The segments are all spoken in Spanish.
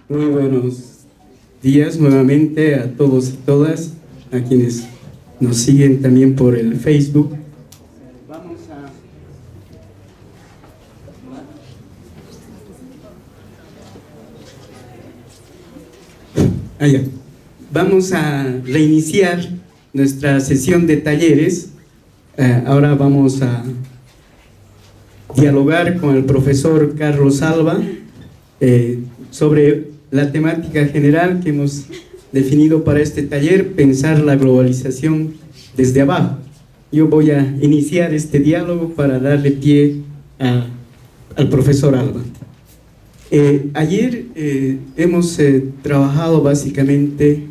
Muy buenos días nuevamente a todos y todas, a quienes nos siguen también por el Facebook. Vamos a reiniciar nuestra sesión de talleres. Ahora vamos a dialogar con el profesor Carlos Alba sobre la temática general que hemos definido para este taller: pensar la globalización desde abajo. Yo voy a iniciar este diálogo para darle pie al profesor Alba. Ayer hemos trabajado básicamente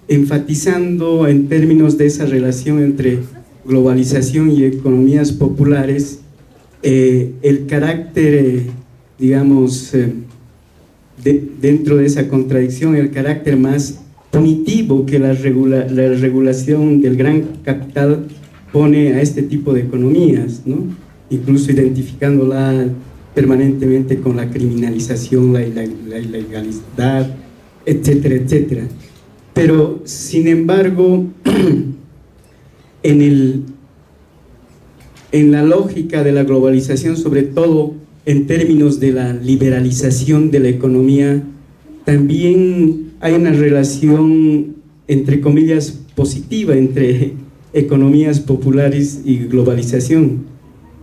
enfatizando en términos de esa relación entre globalización y economías populares el carácter, digamos, dentro de esa contradicción, el carácter más punitivo que la regulación del gran capital pone a este tipo de economías, ¿no? Incluso identificándola permanentemente con la criminalización, la ilegalidad, etcétera, etcétera. Pero, sin embargo, en la lógica de la globalización, sobre todo en términos de la liberalización de la economía, también hay una relación, entre comillas, positiva entre economías populares y globalización,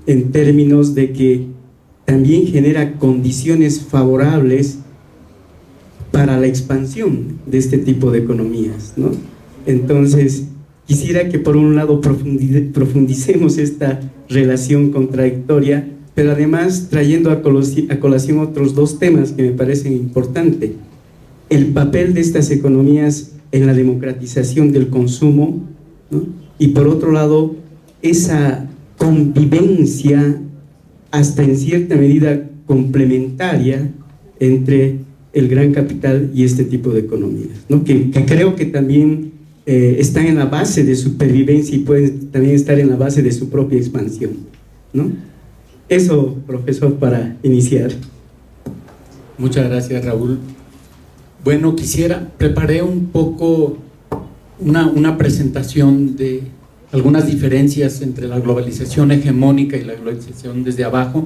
en términos de que también genera condiciones favorables para la expansión de este tipo de economías, ¿no? Entonces, quisiera que por un lado profundicemos esta relación contradictoria, pero además trayendo a colación otros dos temas que me parecen importantes: el papel de estas economías en la democratización del consumo, ¿no? Y por otro lado, esa convivencia hasta en cierta medida complementaria entre el gran capital y este tipo de economías, ¿no? Que creo que también están en la base de supervivencia y pueden también estar en la base de su propia expansión, ¿no? Eso, profesor, para iniciar. Muchas gracias, Raúl. Bueno, preparé un poco una presentación de algunas diferencias entre la globalización hegemónica y la globalización desde abajo,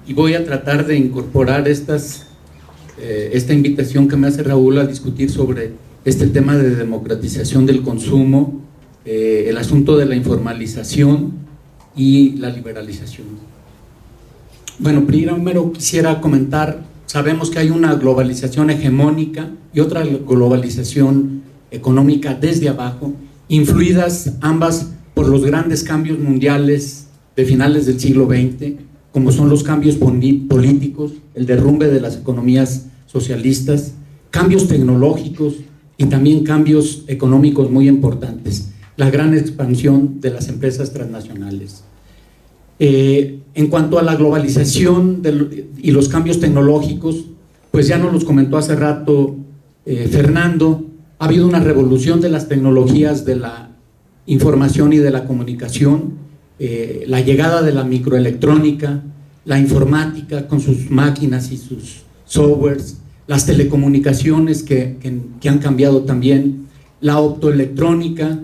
y voy a tratar de incorporar esta invitación que me hace Raúl a discutir sobre este tema de democratización del consumo, el asunto de la informalización y la liberalización. Bueno, primero quisiera comentar, sabemos que hay una globalización hegemónica y otra globalización económica desde abajo, influidas ambas por los grandes cambios mundiales de finales del siglo XX, como son los cambios políticos, el derrumbe de las economías socialistas, cambios tecnológicos y también cambios económicos muy importantes, la gran expansión de las empresas transnacionales. En cuanto a la globalización y los cambios tecnológicos, pues ya nos los comentó hace rato Fernando. Ha habido una revolución de las tecnologías de la información y de la comunicación, la llegada de la microelectrónica, la informática con sus máquinas y sus softwares, las telecomunicaciones que han cambiado también, la optoelectrónica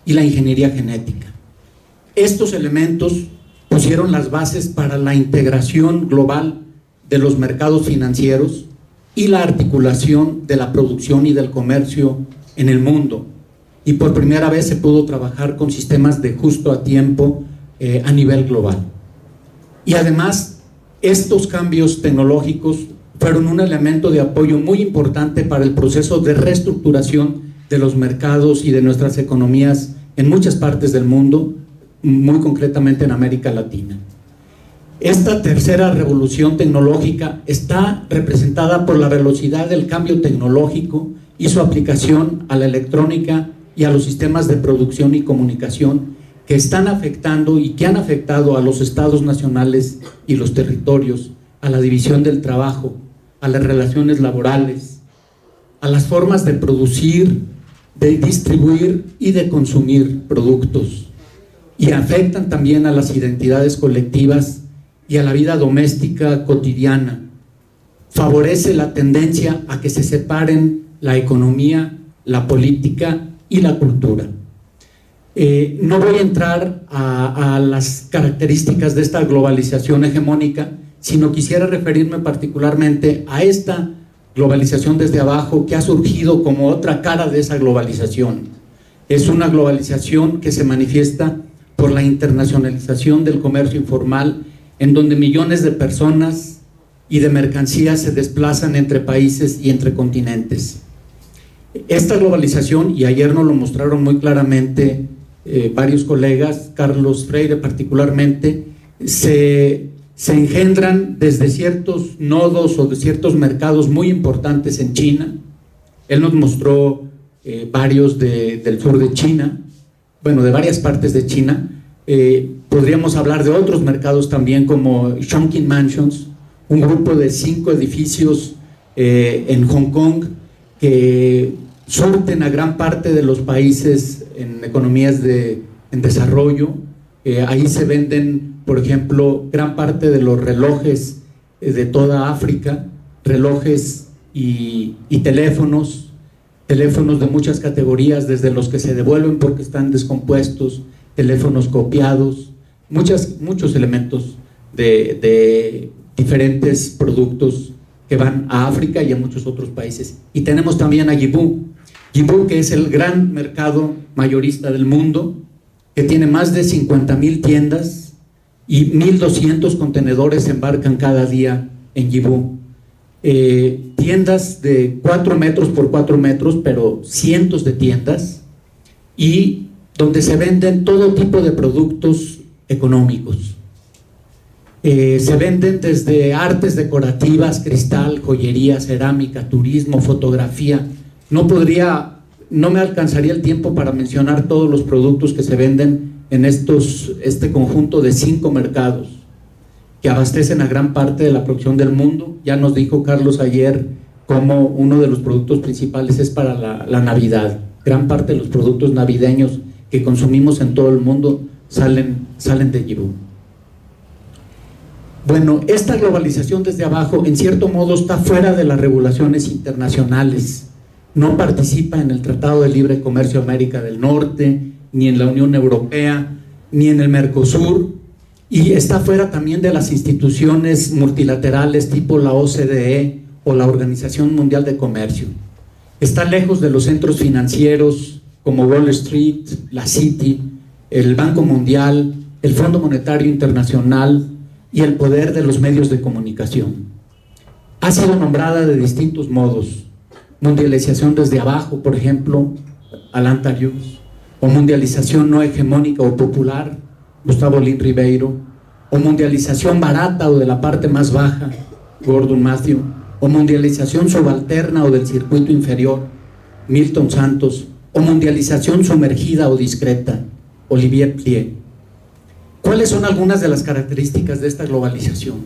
y la ingeniería genética. Estos elementos pusieron las bases para la integración global de los mercados financieros y la articulación de la producción y del comercio en el mundo. Y por primera vez se pudo trabajar con sistemas de justo a tiempo a nivel global. Y además, estos cambios tecnológicos fueron un elemento de apoyo muy importante para el proceso de reestructuración de los mercados y de nuestras economías en muchas partes del mundo, muy concretamente en América Latina. Esta tercera revolución tecnológica está representada por la velocidad del cambio tecnológico y su aplicación a la electrónica y a los sistemas de producción y comunicación que están afectando y que han afectado a los estados nacionales y los territorios, a la división del trabajo, a las relaciones laborales, a las formas de producir, de distribuir y de consumir productos, y afectan también a las identidades colectivas y a la vida doméstica cotidiana. favorece la tendencia a que se separen la economía, la política y la cultura. No voy a entrar a las características de esta globalización hegemónica, sino quisiera referirme particularmente a esta globalización desde abajo, que ha surgido como otra cara de esa globalización. Es una globalización que se manifiesta por la internacionalización del comercio informal, en donde millones de personas y de mercancías se desplazan entre países y entre continentes. Esta globalización, y ayer nos lo mostraron muy claramente varios colegas, Carlos Freire particularmente, se engendran desde ciertos nodos o de ciertos mercados muy importantes en China. Él nos mostró varios del sur de China, bueno, de varias partes de China. Podríamos hablar de otros mercados también, como Chongqing Mansions, un grupo de 5 edificios en Hong Kong que surten a gran parte de los países en economías en desarrollo. Ahí se venden, por ejemplo, gran parte de los relojes de toda África, relojes y teléfonos de muchas categorías, desde los que se devuelven porque están descompuestos, teléfonos copiados, muchos elementos de diferentes productos que van a África y a muchos otros países. Y tenemos también a Yibu, que es el gran mercado mayorista del mundo, que tiene más de 50,000 tiendas y 1,200 contenedores se embarcan cada día en Yibu. Tiendas de 4 metros por 4 metros, pero cientos de tiendas, y donde se venden todo tipo de productos económicos. Se venden desde artes decorativas, cristal, joyería, cerámica, turismo, fotografía. No me alcanzaría el tiempo para mencionar todos los productos que se venden en este conjunto de 5 mercados que abastecen a gran parte de la producción del mundo. Ya nos dijo Carlos ayer cómo uno de los productos principales es para la Navidad. Gran parte de los productos navideños que consumimos en todo el mundo salen de Yibu. Bueno, esta globalización desde abajo, en cierto modo, está fuera de las regulaciones internacionales. No participa en el Tratado de Libre Comercio América del Norte, ni en la Unión Europea, ni en el Mercosur, y está fuera también de las instituciones multilaterales tipo la OCDE o la Organización Mundial de Comercio. Está lejos de los centros financieros como Wall Street, la Citi, el Banco Mundial, el Fondo Monetario Internacional y el poder de los medios de comunicación. Ha sido nombrada de distintos modos: mundialización desde abajo, por ejemplo, Alan Tarius, o mundialización no hegemónica o popular, Gustavo Lin Ribeiro, o mundialización barata o de la parte más baja, Gordon Matthew, o mundialización subalterna o del circuito inferior, Milton Santos, o mundialización sumergida o discreta, Olivier Plie. ¿Cuáles son algunas de las características de esta globalización?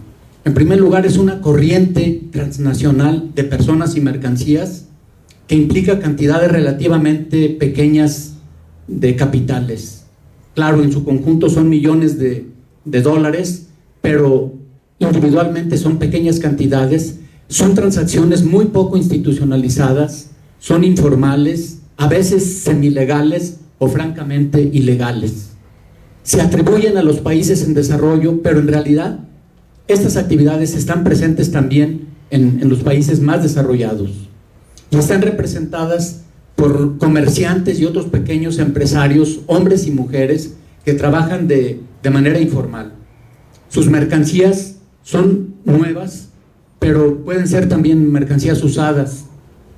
En primer lugar, es una corriente transnacional de personas y mercancías que implica cantidades relativamente pequeñas de capitales. Claro, en su conjunto son millones de dólares, pero individualmente son pequeñas cantidades. Son transacciones muy poco institucionalizadas, son informales, a veces semilegales o francamente ilegales. Se atribuyen a los países en desarrollo, pero en realidad estas actividades están presentes también en los países más desarrollados y están representadas por comerciantes y otros pequeños empresarios, hombres y mujeres, que trabajan de manera informal. Sus mercancías son nuevas, pero pueden ser también mercancías usadas,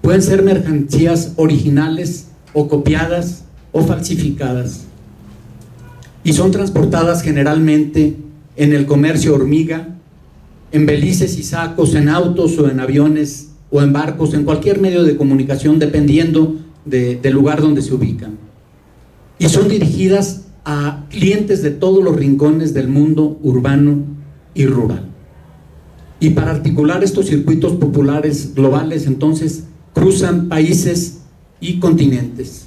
pueden ser mercancías originales o copiadas o falsificadas, y son transportadas generalmente en el comercio hormiga, en belices y sacos, en autos o en aviones o en barcos, en cualquier medio de comunicación, dependiendo del lugar donde se ubican. Y son dirigidas a clientes de todos los rincones del mundo urbano y rural. Y para articular estos circuitos populares globales, entonces, cruzan países y continentes.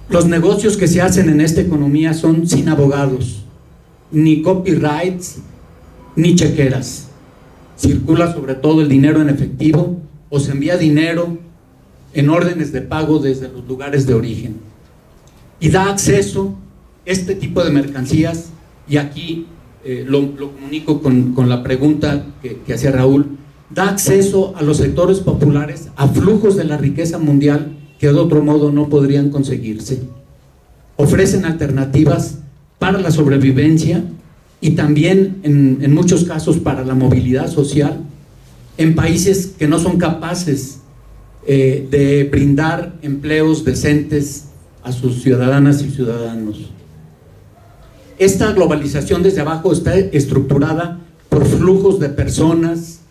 Los negocios que se hacen en esta economía son sin abogados, ni copyrights, ni chequeras. circula sobre todo el dinero en efectivo o se envía dinero en órdenes de pago desde los lugares de origen. Y da acceso este tipo de mercancías, y aquí lo comunico con la pregunta que hacía Raúl, da acceso a los sectores populares a flujos de la riqueza mundial que de otro modo no podrían conseguirse. Ofrecen alternativas para la sobrevivencia y también en muchos casos para la movilidad social en países que no son capaces de brindar empleos decentes a sus ciudadanas y ciudadanos. Esta globalización desde abajo está estructurada por flujos de personas,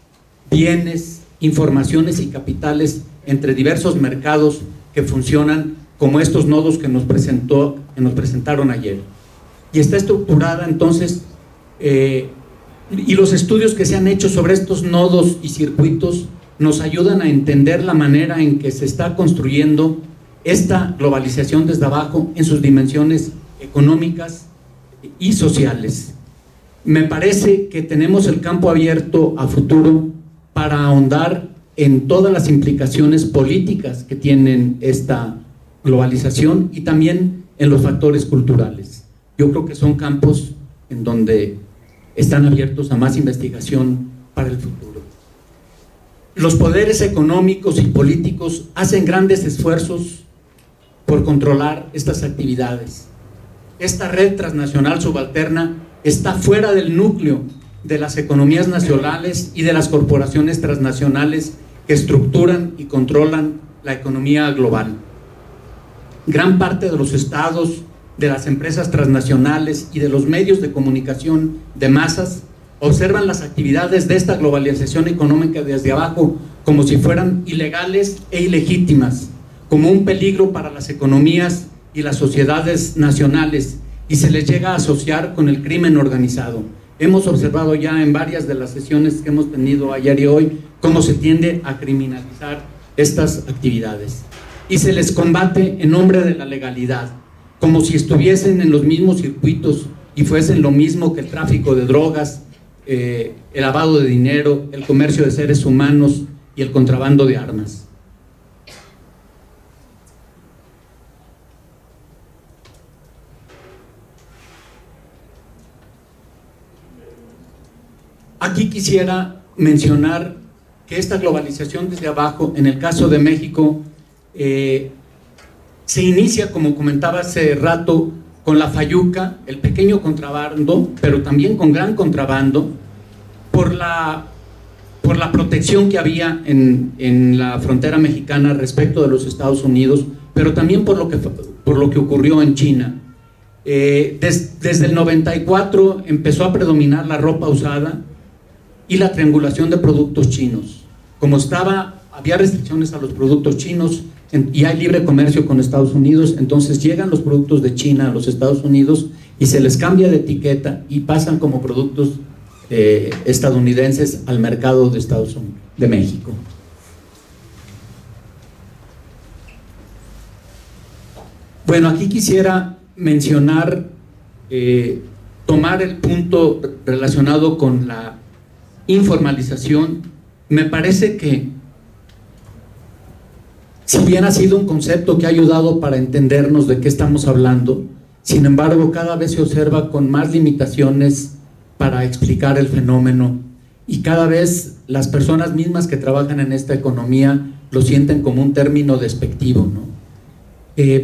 bienes, informaciones y capitales entre diversos mercados que funcionan como estos nodos que nos presentaron ayer. Y está estructurada entonces, y los estudios que se han hecho sobre estos nodos y circuitos nos ayudan a entender la manera en que se está construyendo esta globalización desde abajo en sus dimensiones económicas y sociales. Me parece que tenemos el campo abierto a futuro para ahondar en todas las implicaciones políticas que tienen esta globalización y también en los factores culturales. Yo creo que son campos en donde están abiertos a más investigación para el futuro. Los poderes económicos y políticos hacen grandes esfuerzos por controlar estas actividades. Esta red transnacional subalterna está fuera del núcleo de las economías nacionales y de las corporaciones transnacionales que estructuran y controlan la economía global. Gran parte de los estados, de las empresas transnacionales y de los medios de comunicación de masas observan las actividades de esta globalización económica desde abajo como si fueran ilegales e ilegítimas, como un peligro para las economías y las sociedades nacionales, y se les llega a asociar con el crimen organizado. Hemos observado ya en varias de las sesiones que hemos tenido ayer y hoy cómo se tiende a criminalizar estas actividades y se les combate en nombre de la legalidad, como si estuviesen en los mismos circuitos y fuesen lo mismo que el tráfico de drogas, el lavado de dinero, el comercio de seres humanos y el contrabando de armas. Aquí quisiera mencionar que esta globalización desde abajo, en el caso de México, se inicia, como comentaba hace rato, con la fayuca, el pequeño contrabando, pero también con gran contrabando, por la protección que había en la frontera mexicana respecto de los Estados Unidos, pero también por lo que ocurrió en China. Desde el 94 empezó a predominar la ropa usada y la triangulación de productos chinos. Como había restricciones a los productos chinos y hay libre comercio con Estados Unidos, entonces llegan los productos de China a los Estados Unidos y se les cambia de etiqueta y pasan como productos estadounidenses al mercado de México. Bueno, aquí quisiera mencionar, tomar el punto relacionado con la informalización. Me parece que, si bien ha sido un concepto que ha ayudado para entendernos de qué estamos hablando, sin embargo cada vez se observa con más limitaciones para explicar el fenómeno, y cada vez las personas mismas que trabajan en esta economía lo sienten como un término despectivo, ¿no?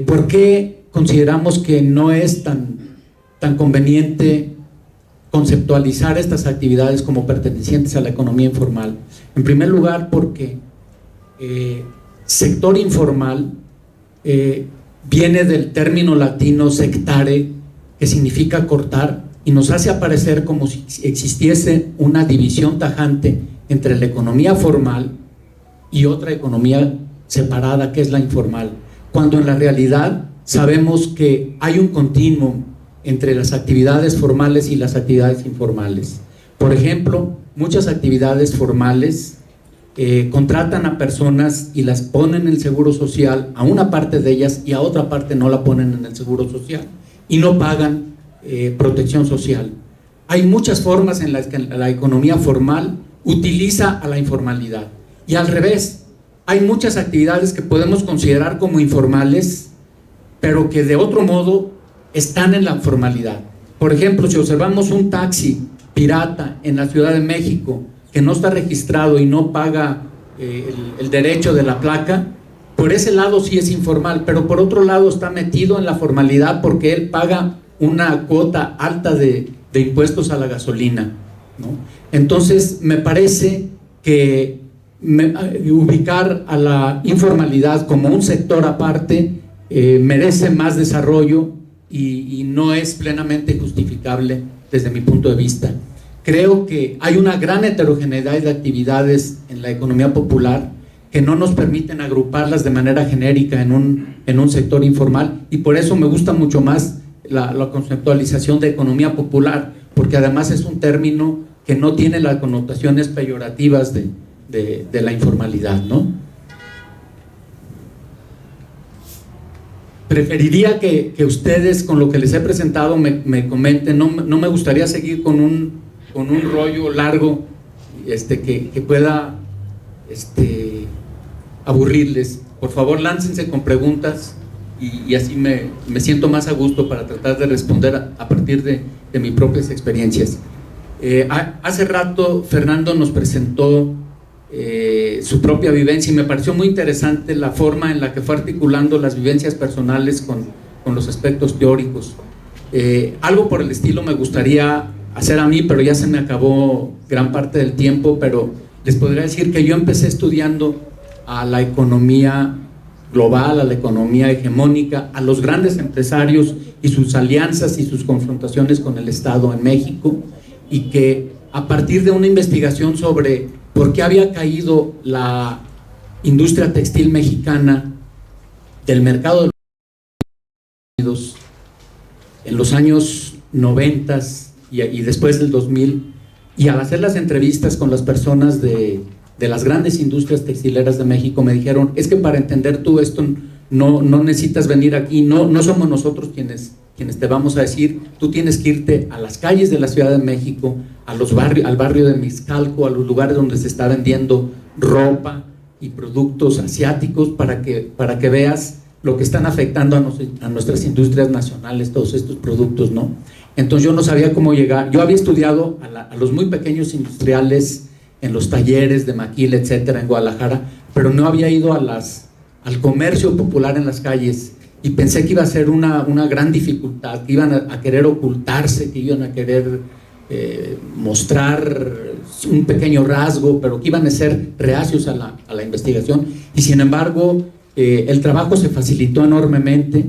¿Por qué consideramos que no es tan conveniente conceptualizar estas actividades como pertenecientes a la economía informal? En primer lugar, porque sector informal viene del término latino sectare, que significa cortar, y nos hace aparecer como si existiese una división tajante entre la economía formal y otra economía separada, que es la informal, cuando en la realidad sabemos que hay un continuum entre las actividades formales y las actividades informales. Por ejemplo, muchas actividades formales contratan a personas y las ponen en el seguro social, a una parte de ellas, y a otra parte no la ponen en el seguro social y no pagan protección social. Hay muchas formas en las que la economía formal utiliza a la informalidad. Y al revés, hay muchas actividades que podemos considerar como informales, pero que de otro modo están en la formalidad. Por ejemplo, si observamos un taxi pirata en la Ciudad de México que no está registrado y no paga el derecho de la placa, por ese lado sí es informal, pero por otro lado está metido en la formalidad porque él paga una cuota alta de impuestos a la gasolina, ¿no? Entonces me parece que ubicar a la informalidad como un sector aparte merece más desarrollo y no es plenamente justificable desde mi punto de vista. Creo que hay una gran heterogeneidad de actividades en la economía popular que no nos permiten agruparlas de manera genérica en un sector informal, y por eso me gusta mucho más la conceptualización de economía popular, porque además es un término que no tiene las connotaciones peyorativas de la informalidad, ¿no? Preferiría que ustedes, con lo que les he presentado, me comenten. No me gustaría seguir con un rollo largo que pueda aburrirles. Por favor, láncense con preguntas y así me siento más a gusto para tratar de responder a partir de mis propias experiencias. Hace rato Fernando nos presentó su propia vivencia y me pareció muy interesante la forma en la que fue articulando las vivencias personales con los aspectos teóricos. Algo por el estilo me gustaría hacer a mí, pero ya se me acabó gran parte del tiempo. Pero les podría decir que yo empecé estudiando a la economía global, a la economía hegemónica, a los grandes empresarios y sus alianzas y sus confrontaciones con el Estado en México, y que a partir de una investigación sobre por qué había caído la industria textil mexicana del mercado de los Estados Unidos en los años 90 y después del 2000, y al hacer las entrevistas con las personas de las grandes industrias textileras de México, me dijeron: es que para entender tú esto no necesitas venir aquí, no somos nosotros quienes te vamos a decir, tú tienes que irte a las calles de la Ciudad de México, al barrio de Mixcalco, a los lugares donde se está vendiendo ropa y productos asiáticos, para que veas lo que están afectando a nuestras industrias nacionales, todos estos productos, ¿no? Entonces yo no sabía cómo llegar. Yo había estudiado a los muy pequeños industriales en los talleres de maquila, etcétera, en Guadalajara, pero no había ido al comercio popular en las calles, y pensé que iba a ser una gran dificultad, que iban a querer ocultarse, que iban a querer mostrar un pequeño rasgo, pero que iban a ser reacios a la investigación. Y sin embargo, el trabajo se facilitó enormemente,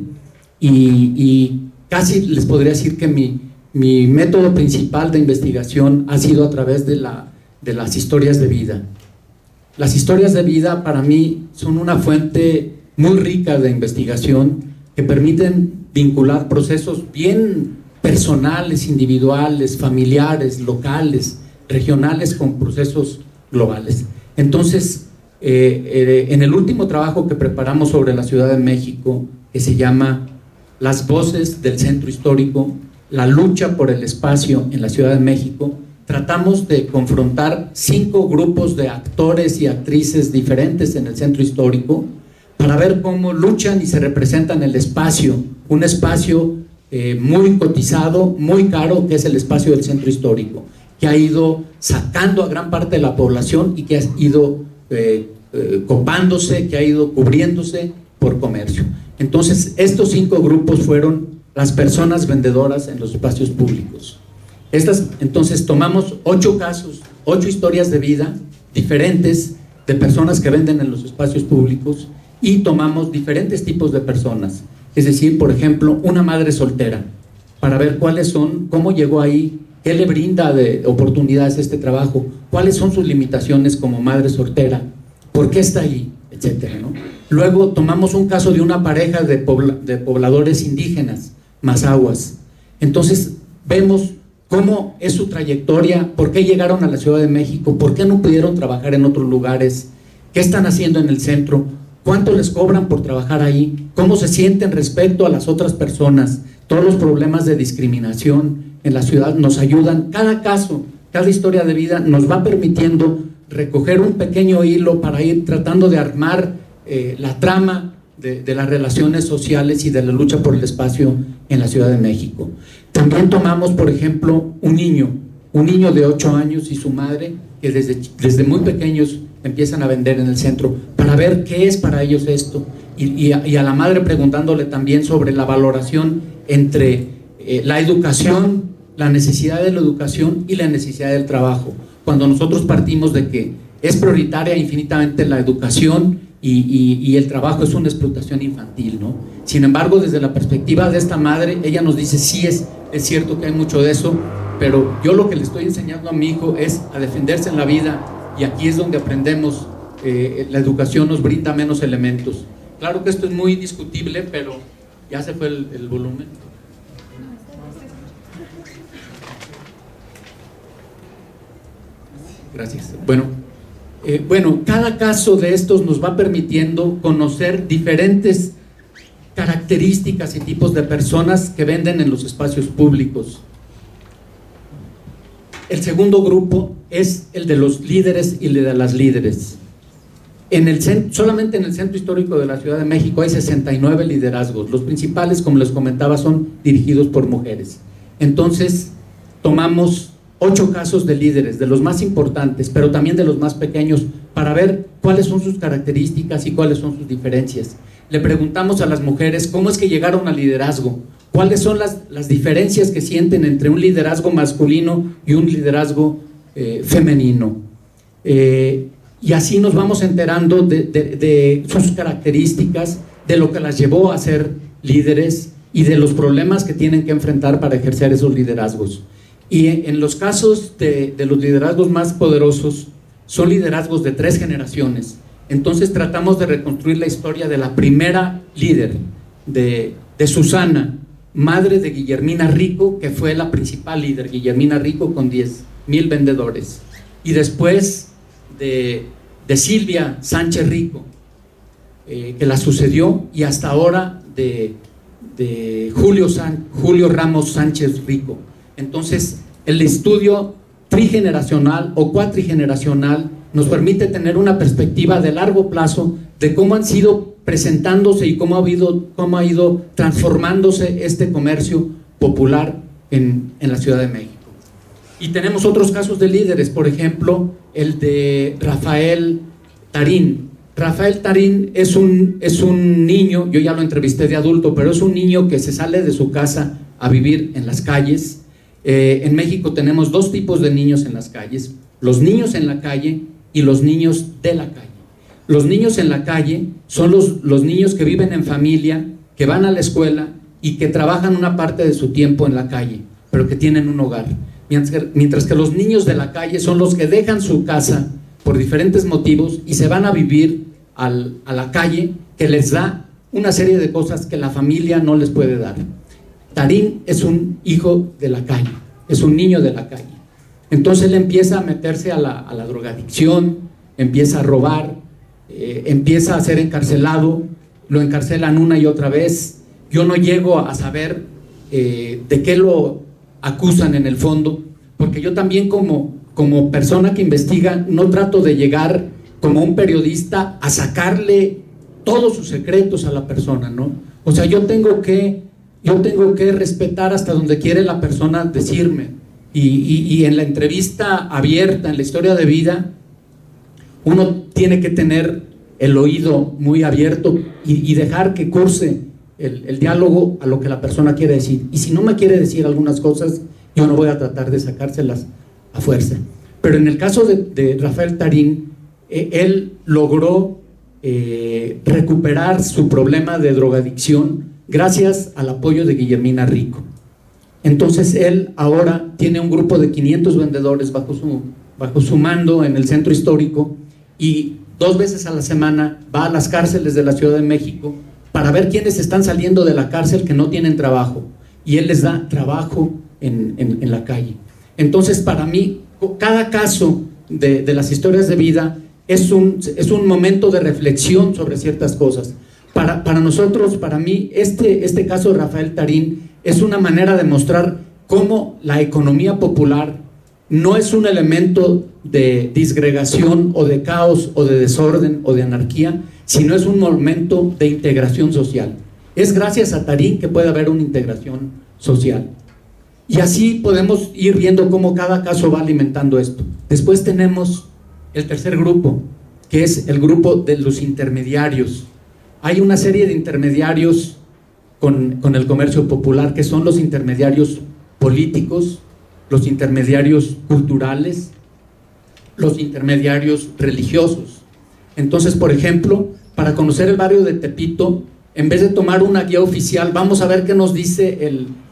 y casi les podría decir que mi método principal de investigación ha sido a través de las historias de vida. Las historias de vida para mí son una fuente muy rica de investigación que permiten vincular procesos bien personales, individuales, familiares, locales, regionales, con procesos globales. Entonces, en el último trabajo que preparamos sobre la Ciudad de México, que se llama Las voces del centro histórico, la lucha por el espacio en la Ciudad de México, tratamos de confrontar 5 grupos de actores y actrices diferentes en el centro histórico para ver cómo luchan y se representan el espacio, un espacio muy cotizado, muy caro, que es el espacio del centro histórico, que ha ido sacando a gran parte de la población y que ha ido copándose, que ha ido cubriéndose por comercio. Entonces, estos 5 grupos fueron las personas vendedoras en los espacios públicos. Entonces tomamos 8 casos, 8 historias de vida diferentes de personas que venden en los espacios públicos, y tomamos diferentes tipos de personas. Es decir, por ejemplo, una madre soltera, para ver cuáles son, cómo llegó ahí, qué le brinda de oportunidades este trabajo, cuáles son sus limitaciones como madre soltera, por qué está ahí, etcétera, ¿no? Luego tomamos un caso de una pareja de pobladores indígenas, mazahuas. Entonces vemos cómo es su trayectoria, por qué llegaron a la Ciudad de México, por qué no pudieron trabajar en otros lugares, qué están haciendo en el centro, cuánto les cobran por trabajar ahí, cómo se sienten respecto a las otras personas. Todos los problemas de discriminación en la ciudad nos ayudan. Cada caso cada historia de vida nos va permitiendo recoger un pequeño hilo para ir tratando de armar la trama de las relaciones sociales y de la lucha por el espacio en la Ciudad de México. También tomamos, por ejemplo, un niño de 8 años y su madre, que desde muy pequeños empiezan a vender en el centro, para ver qué es para ellos esto, y a la madre preguntándole también sobre la valoración entre la educación, la necesidad de la educación y la necesidad del trabajo, cuando nosotros partimos de que es prioritaria infinitamente la educación y el trabajo es una explotación infantil, ¿no? Sin embargo, desde la perspectiva de esta madre, ella nos dice, sí, es cierto que hay mucho de eso, pero yo lo que le estoy enseñando a mi hijo es a defenderse en la vida, y aquí es donde aprendemos, la educación nos brinda menos elementos. Claro que esto es muy discutible, pero ya se fue el volumen. Gracias. Bueno, cada caso de estos nos va permitiendo conocer diferentes características y tipos de personas que venden en los espacios públicos. El segundo grupo es el de los líderes y el de las líderes. Solamente en el centro histórico de la Ciudad de México hay 69 liderazgos. Los principales, como les comentaba, son dirigidos por mujeres. Entonces, tomamos 8 casos de líderes, de los más importantes, pero también de los más pequeños, para ver cuáles son sus características y cuáles son sus diferencias. Le preguntamos a las mujeres cómo es que llegaron al liderazgo, cuáles son las diferencias que sienten entre un liderazgo masculino y un liderazgo femenino. Y así nos vamos enterando de sus características, de lo que las llevó a ser líderes y de los problemas que tienen que enfrentar para ejercer esos liderazgos. Y en los casos de los liderazgos más poderosos, son liderazgos de 3 generaciones. Entonces tratamos de reconstruir la historia de la primera líder, de Susana, madre de Guillermina Rico, que fue la principal líder, Guillermina Rico, con 10,000 vendedores. Y después de Silvia Sánchez Rico, que la sucedió, y hasta ahora de Julio Ramos Sánchez Rico. Entonces, el estudio trigeneracional o cuatrigeneracional nos permite tener una perspectiva de largo plazo de cómo han sido presentándose y cómo ha ido transformándose este comercio popular en la Ciudad de México. Y tenemos otros casos de líderes, por ejemplo, el de Rafael Tarín. Rafael Tarín es un niño, yo ya lo entrevisté de adulto, pero es un niño que se sale de su casa a vivir en las calles. En México tenemos 2 tipos de niños en las calles: los niños en la calle y los niños de la calle. Los niños en la calle son los niños que viven en familia, que van a la escuela y que trabajan una parte de su tiempo en la calle, pero que tienen un hogar. Mientras que los niños de la calle son los que dejan su casa por diferentes motivos y se van a vivir a la calle, que les da una serie de cosas que la familia no les puede dar. Tarín es un hijo de la calle, es un niño de la calle. Entonces él empieza a meterse a la drogadicción, empieza a robar, empieza a ser encarcelado, lo encarcelan una y otra vez. Yo no llego a saber de qué lo acusan en el fondo, porque yo también como persona que investiga no trato de llegar como un periodista a sacarle todos sus secretos a la persona, ¿no? O sea, yo tengo que respetar hasta donde quiere la persona decirme, y en la entrevista abierta, en la historia de vida, uno tiene que tener el oído muy abierto y dejar que curse el diálogo a lo que la persona quiere decir. Y si no me quiere decir algunas cosas, yo no voy a tratar de sacárselas a fuerza. Pero en el caso de Rafael Tarín, él logró recuperar su problema de drogadicción gracias al apoyo de Guillermina Rico. Entonces él ahora tiene un grupo de 500 vendedores bajo su mando en el centro histórico, y 2 veces a la semana va a las cárceles de la Ciudad de México para ver quiénes están saliendo de la cárcel que no tienen trabajo, y él les da trabajo en la calle. Entonces, para mí, cada caso de las historias de vida es un momento de reflexión sobre ciertas cosas. Para nosotros, para mí, este caso de Rafael Tarín es una manera de mostrar cómo la economía popular no es un elemento de disgregación o de caos o de desorden o de anarquía, sino es un momento de integración social. Es gracias a Tarín que puede haber una integración social. Y así podemos ir viendo cómo cada caso va alimentando esto. Después tenemos el tercer grupo, que es el grupo de los intermediarios. Hay una serie de intermediarios con el comercio popular, que son los intermediarios políticos, los intermediarios culturales, los intermediarios religiosos. Entonces, por ejemplo, para conocer el barrio de Tepito, en vez de tomar una guía oficial, vamos a ver qué nos dice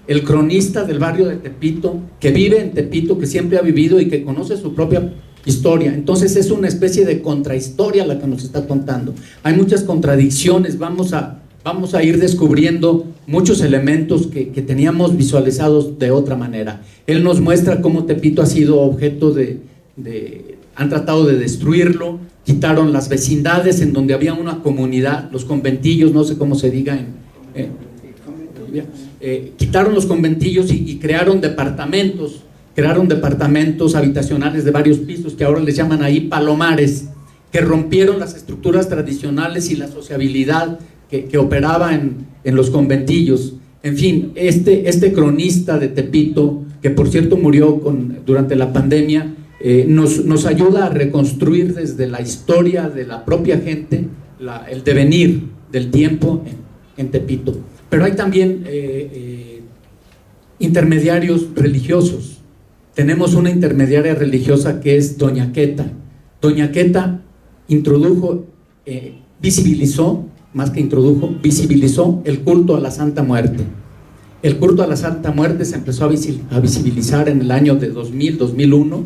el cronista del barrio de Tepito, que vive en Tepito, que siempre ha vivido y que conoce su propia historia. Entonces es una especie de contrahistoria la que nos está contando. Hay muchas contradicciones, vamos a ir descubriendo muchos elementos que teníamos visualizados de otra manera. Él nos muestra cómo Tepito ha sido objeto han tratado de destruirlo, quitaron las vecindades en donde había una comunidad, los conventillos, no sé cómo se diga quitaron los conventillos y crearon departamentos habitacionales de varios pisos, que ahora les llaman ahí palomares, que rompieron las estructuras tradicionales y la sociabilidad que operaba en los conventillos. En fin, este cronista de Tepito, que por cierto murió durante la pandemia, nos ayuda a reconstruir desde la historia de la propia gente el devenir del tiempo en Tepito. Pero hay también intermediarios religiosos. Tenemos una intermediaria religiosa que es Doña Queta. Doña Queta visibilizó el culto a la Santa Muerte. El culto a la Santa Muerte se empezó a visibilizar en el año de 2000, 2001,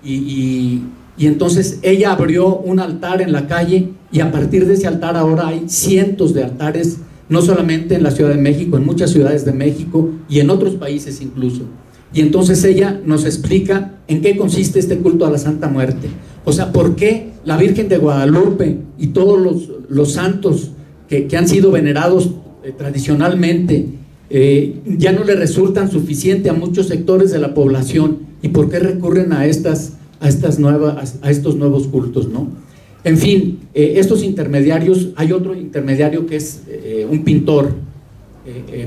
y entonces ella abrió un altar en la calle, y a partir de ese altar ahora hay cientos de altares, no solamente en la Ciudad de México, en muchas ciudades de México y en otros países incluso. Y entonces ella nos explica en qué consiste este culto a la Santa Muerte. O sea, por qué la Virgen de Guadalupe y todos los santos que han sido venerados tradicionalmente ya no le resultan suficientes a muchos sectores de la población, y por qué recurren a estos nuevos cultos, ¿no? En fin, estos intermediarios, hay otro intermediario que es un pintor,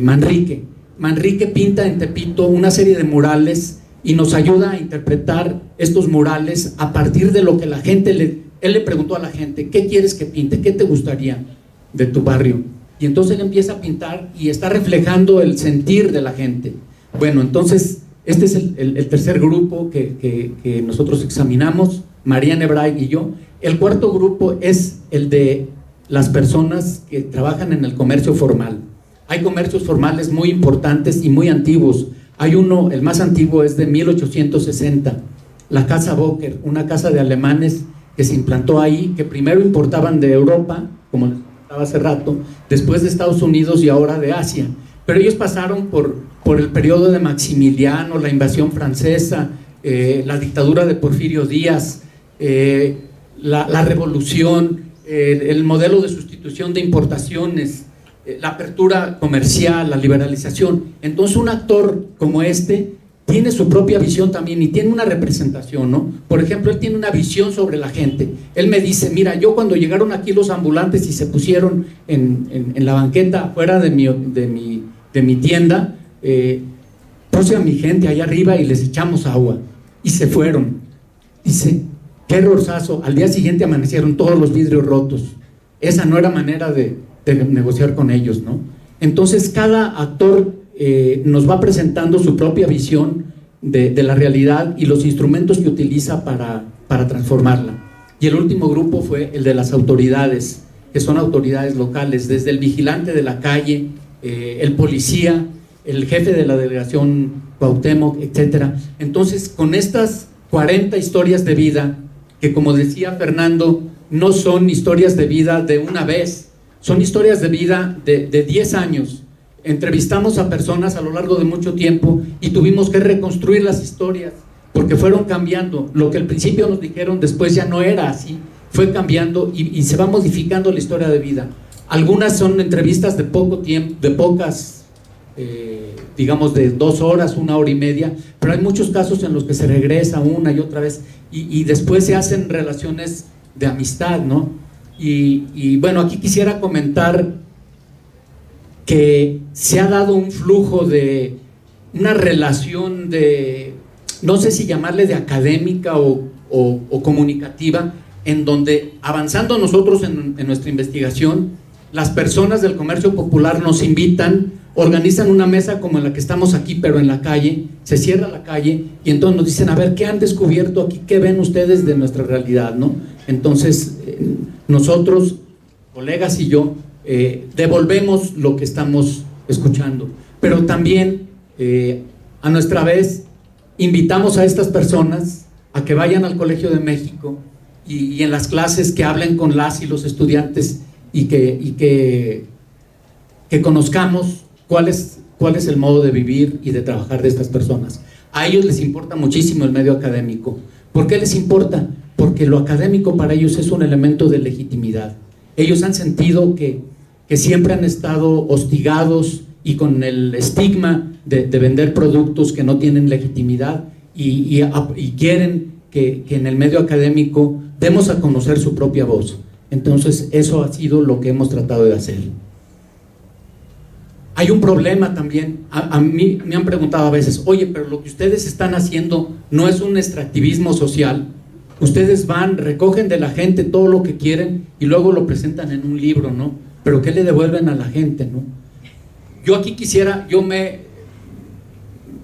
Manrique. Manrique pinta en Tepito una serie de murales y nos ayuda a interpretar estos murales a partir de lo que la gente él le preguntó a la gente: ¿qué quieres que pinte? ¿Qué te gustaría de tu barrio? Y entonces él empieza a pintar y está reflejando el sentir de la gente. Bueno, entonces este es el tercer grupo que nosotros examinamos, Mariana Ebray y yo. El cuarto grupo es el de las personas que trabajan en el comercio formal. Hay comercios formales muy importantes y muy antiguos. Hay uno, el más antiguo es de 1860, la Casa Boker, una casa de alemanes que se implantó ahí, que primero importaban de Europa, como les contaba hace rato, después de Estados Unidos y ahora de Asia. Pero ellos pasaron por el periodo de Maximiliano, la invasión francesa, la dictadura de Porfirio Díaz, la revolución, el modelo de sustitución de importaciones, la apertura comercial, la liberalización. Entonces un actor como este tiene su propia visión también y tiene una representación, ¿no? Por ejemplo, él tiene una visión sobre la gente. Él me dice: mira, yo cuando llegaron aquí los ambulantes y se pusieron en la banqueta afuera de mi tienda, puse a mi gente allá arriba y les echamos agua y se fueron. Dice: qué errorzazo, al día siguiente amanecieron todos los vidrios rotos. Esa no era manera de negociar con ellos, ¿no? Entonces cada actor nos va presentando su propia visión de la realidad y los instrumentos que utiliza para transformarla. Y el último grupo fue el de las autoridades, que son autoridades locales, desde el vigilante de la calle, el policía, el jefe de la delegación Cuauhtémoc, etc. Entonces, con estas 40 historias de vida, que como decía Fernando, no son historias de vida de una vez, son historias de vida de 10 años. Entrevistamos a personas a lo largo de mucho tiempo y tuvimos que reconstruir las historias porque fueron cambiando. Lo que al principio nos dijeron después ya no era así, fue cambiando y se va modificando la historia de vida. Algunas son entrevistas de poco tiempo, de pocas digamos, de 2 horas, 1 hora y media, pero hay muchos casos en los que se regresa una y otra vez y después se hacen relaciones de amistad, ¿no? Y bueno, aquí quisiera comentar que se ha dado un flujo de una relación de, no sé si llamarle de académica o comunicativa, en donde avanzando nosotros en nuestra investigación, las personas del comercio popular nos invitan, organizan una mesa como en la que estamos aquí, pero en la calle, se cierra la calle y entonces nos dicen, a ver, ¿qué han descubierto aquí? ¿Qué ven ustedes de nuestra realidad, no? Entonces, nosotros, colegas y yo, devolvemos lo que estamos escuchando, pero también, a nuestra vez, invitamos a estas personas a que vayan al Colegio de México y en las clases que hablen con las y los estudiantes y que conozcamos cuál es el modo de vivir y de trabajar de estas personas. A ellos les importa muchísimo el medio académico. ¿Por qué les importa? Porque lo académico para ellos es un elemento de legitimidad. Ellos han sentido que siempre han estado hostigados y con el estigma de vender productos que no tienen legitimidad y quieren que en el medio académico demos a conocer su propia voz. Entonces, eso ha sido lo que hemos tratado de hacer. Hay un problema también. A mí me han preguntado a veces, oye, pero lo que ustedes están haciendo no es un extractivismo social. Ustedes van, recogen de la gente todo lo que quieren y luego lo presentan en un libro, ¿no? Pero ¿qué le devuelven a la gente, no? Yo aquí quisiera,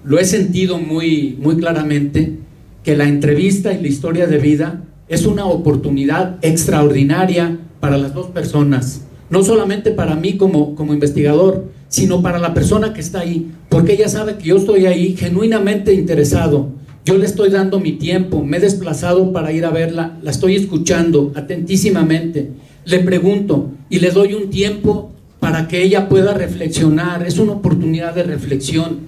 lo he sentido muy, muy claramente, que la entrevista y la historia de vida es una oportunidad extraordinaria para las dos personas, no solamente para mí como investigador, sino para la persona que está ahí, porque ella sabe que yo estoy ahí genuinamente interesado. Yo le estoy dando mi tiempo, me he desplazado para ir a verla, la estoy escuchando atentísimamente, le pregunto y le doy un tiempo para que ella pueda reflexionar. Es una oportunidad de reflexión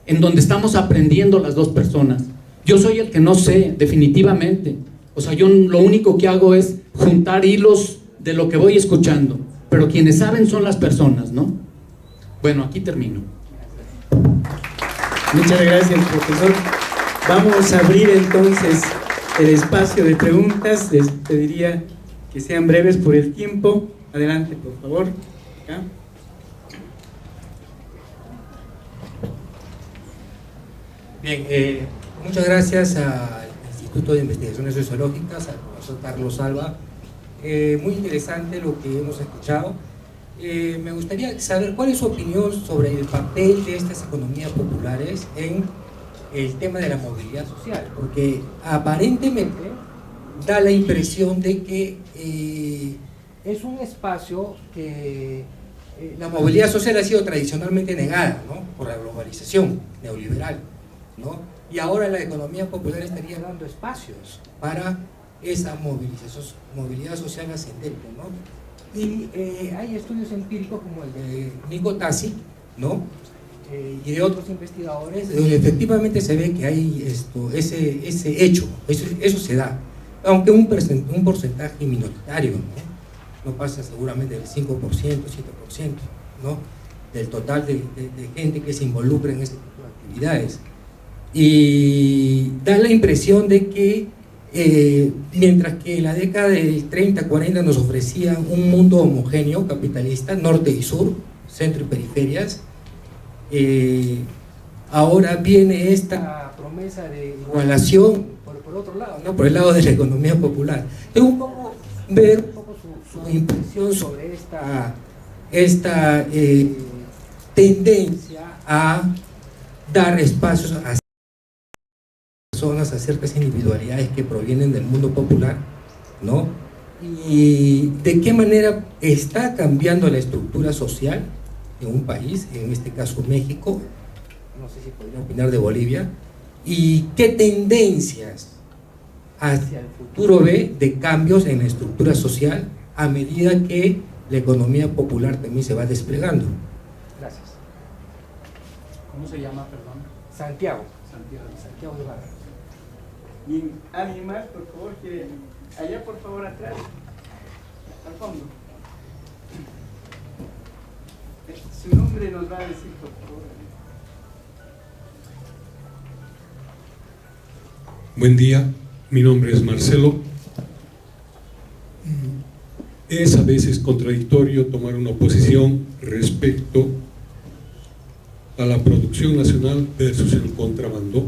en donde estamos aprendiendo las dos personas. Yo soy el que no sé, definitivamente. O sea, yo lo único que hago es juntar hilos de lo que voy escuchando, pero quienes saben son las personas, ¿no? Bueno, aquí termino. Muchas gracias, profesor. Vamos a abrir entonces el espacio de preguntas. Les pediría que sean breves por el tiempo. Adelante, por favor. Acá. Bien, muchas gracias al Instituto de Investigaciones Sociológicas, al profesor Carlos Alba. Muy interesante lo que hemos escuchado. Me gustaría saber cuál es su opinión sobre el papel de estas economías populares en el tema de la movilidad social, porque aparentemente da la impresión de que es un espacio que la movilidad social ha sido tradicionalmente negada, ¿no?, por la globalización neoliberal, ¿no? Y ahora la economía popular estaría dando espacios para esa movilidad social ascendente, ¿no? Y hay estudios empíricos como el de Nico Tassi, ¿no?, y de otros investigadores, donde efectivamente se ve que hay ese hecho, eso se da, aunque un porcentaje minoritario, no pasa seguramente del 5%, 7%, ¿no?, del total de gente que se involucra en este tipo de actividades. Y da la impresión de que mientras que en la década del 30-40 nos ofrecían un mundo homogéneo capitalista, norte y sur, centro y periferias, ahora viene esta promesa de igualación por otro lado, ¿no?, por el lado de la economía popular. Tengo un poco ver un poco su impresión sobre esta tendencia a dar espacios a personas, a ciertas individualidades que provienen del mundo popular, ¿no? Y de qué manera está cambiando la estructura social de un país, en este caso México, no sé si podría opinar de Bolivia, y qué tendencias hacia el futuro ve de cambios en la estructura social a medida que la economía popular también se va desplegando. Gracias. ¿Cómo se llama, perdón? Santiago de Barra. Bien, ¿alguien más, por favor, quiere? Allá, por favor, atrás, al fondo. Su nombre nos va a decir, por favor. Buen día, mi nombre es Marcelo. Es a veces contradictorio tomar una posición respecto a la producción nacional versus el contrabando,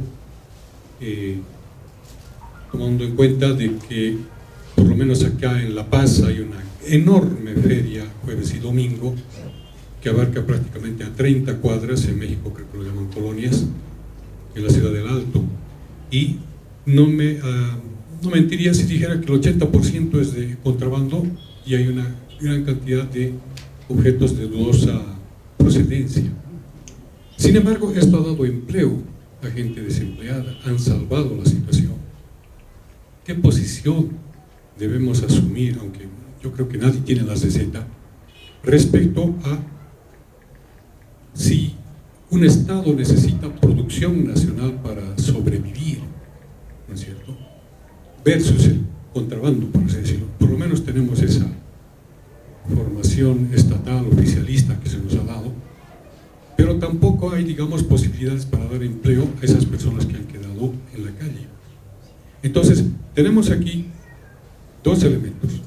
tomando en cuenta de que por lo menos acá en La Paz hay una enorme feria jueves y domingo que abarca prácticamente a 30 cuadras, en México creo que lo llaman colonias, en la ciudad del Alto, y no mentiría si dijera que el 80% es de contrabando y hay una gran cantidad de objetos de dudosa procedencia. Sin embargo, esto ha dado empleo a gente desempleada, han salvado la situación. ¿Qué posición debemos asumir, aunque yo creo que nadie tiene la receta, respecto a si un Estado necesita producción nacional para sobrevivir, ¿no es cierto?, versus el contrabando, por así decirlo? Por lo menos tenemos esa formación estatal, oficialista que se nos ha dado, pero tampoco hay, digamos, posibilidades para dar empleo a esas personas que han quedado en la calle. Entonces, tenemos aquí dos elementos: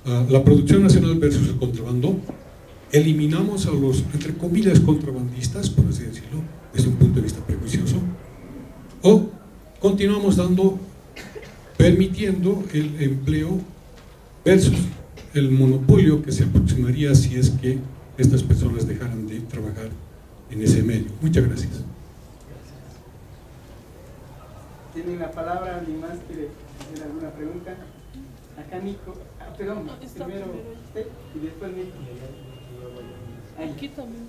la producción nacional versus el contrabando. Eliminamos a los, entre comillas, contrabandistas, por así decirlo, desde un punto de vista prejuicioso, o continuamos permitiendo el empleo versus el monopolio que se aproximaría si es que estas personas dejaran de trabajar en ese medio. Muchas gracias. ¿Tienen la palabra? ¿Alguien más quiere hacer alguna pregunta? Acá Nico, perdón, primero usted y después Nico. Aquí también.